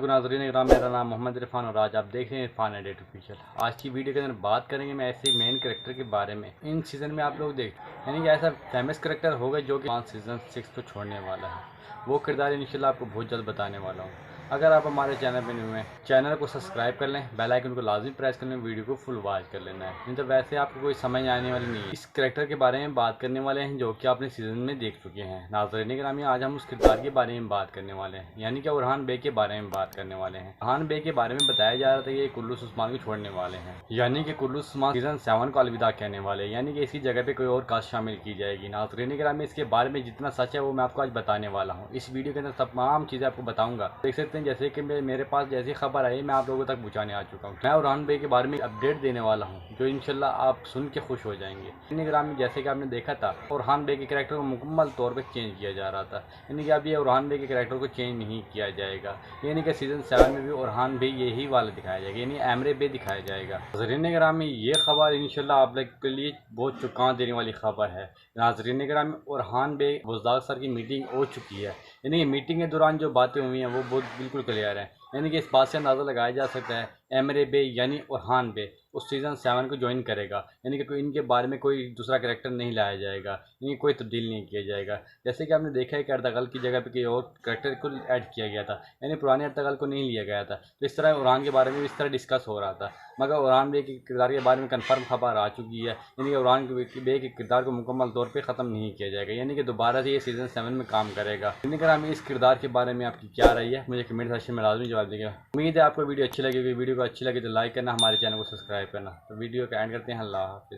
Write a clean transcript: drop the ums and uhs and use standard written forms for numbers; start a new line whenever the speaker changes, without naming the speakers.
नाज़रीन इकराम, मेरा नाम मोहम्मद इरफान और आज आप देख रहे हैं इरफान एडिट ऑफिशियल। आज की वीडियो के अंदर बात करेंगे मैं ऐसे मेन कैरेक्टर के बारे में। इन सीज़न में आप लोग देख यानी कि ऐसा फेमस कैरेक्टर होगा जो कि 5 सीज़न 6 को छोड़ने वाला है। वो किरदार इंशाल्लाह आपको बहुत जल्द बताने वाला हूँ। अगर आप हमारे चैनल पर न्यू हैं, चैनल को सब्सक्राइब कर लें, बेल आइकन को लाजमी प्रेस कर लें, वीडियो को फुल वॉच कर लेना है, नहीं तो वैसे आपको कोई समझ आने वाली नहीं है। इस कैरेक्टर के बारे में बात करने वाले हैं जो कि आपने सीज़न में देख चुके हैं। नाज़रीन ग्रामी, आज हम उस किरदार के बारे में बात करने वाले हैं, यानी कि उरहान बे के बारे में बात करने वाले हैं। उरहान बे के बारे में बताया जा रहा था कि ये कुल्लूस उस्मान को छोड़ने वाले हैं, यानी कि कुल्लूस उस्मान सीज़न 7 को अलविदा कहने वाले हैं, यानी कि इसकी जगह पे कोई और कास्ट शामिल की जाएगी। नाज़रीन ग्रामी, इसके बारे में जितना सच है वो मैं आपको आज बताने वाला हूँ। इस वीडियो के अंदर तमाम चीज़ें आपको बताऊंगा। देख सकते हैं जैसे कि मेरे पास जैसी खबर आई मैं आप लोगों तक पहुँचाने आ चुका हूँ। मैं उरहान बे के बारे में अपडेट देने वाला हूँ जो इंशाल्लाह आप सुन के खुश हो जाएंगे। ग्रामी, जैसे कि आपने देखा था उरहान बे के कैरेक्टर को मुकम्मल तौर पर चेंज किया जा रहा था, यानी कि अब ये उरहान बे के कैरेक्टर को चेंज नहीं किया जाएगा, यानी कि सीज़न 7 में भी उरहान बे यही वाला दिखाया जाएगा, यानी एमरे बे दिखाया जाएगा। नाज़रीन ग्रामी, ये खबर इंशाल्लाह आप लोग के लिए बहुत चौंका देने वाली खबर है। नाज़रीन ग्रामी, उरहान बे बुज़दार सर की मीटिंग हो चुकी है, यानी कि मीटिंग के दौरान जो बातें हुई हैं वो बहुत बिल्कुल क्लियर है, यानी कि इस बात से अंदाज़ा लगाया जा सकता है एमरे बे यानी उरहान बे उस सीज़न 7 को ज्वाइन करेगा, यानी कि इनके बारे में कोई दूसरा कैरेक्टर नहीं लाया जाएगा, यानी कोई तब्दील नहीं किया जाएगा। जैसे कि आपने देखा है कि अर्तगल की जगह पे कोई और कैरेक्टर को ऐड किया गया था, यानी पुराने अर्तगल को नहीं लिया गया था। तो इस तरह उरहान के बारे में इस तरह डिस्कस हो रहा था, मगर उरहान बे के किरदार के बारे में कन्फर्म खबर आ चुकी है, यानी कि उरहान बे के किरदार को मुकम्मल तौर पर ख़त्म नहीं किया जाएगा, यानी कि दोबारा से ये सीज़न 7 में काम करेगा। हमें इस किरदार के बारे में आपकी क्या राय है, मुझे कमेंट सेक्शन में लाजमी जवाब देगा। उम्मीद है आपको वीडियो अच्छी लगेगी। वीडियो को अच्छी लगी तो लाइक करना, हमारे चैनल को सब्सक्राइब करना। तो वीडियो का एंड करते हैं। अल्लाह हाफ़िज़।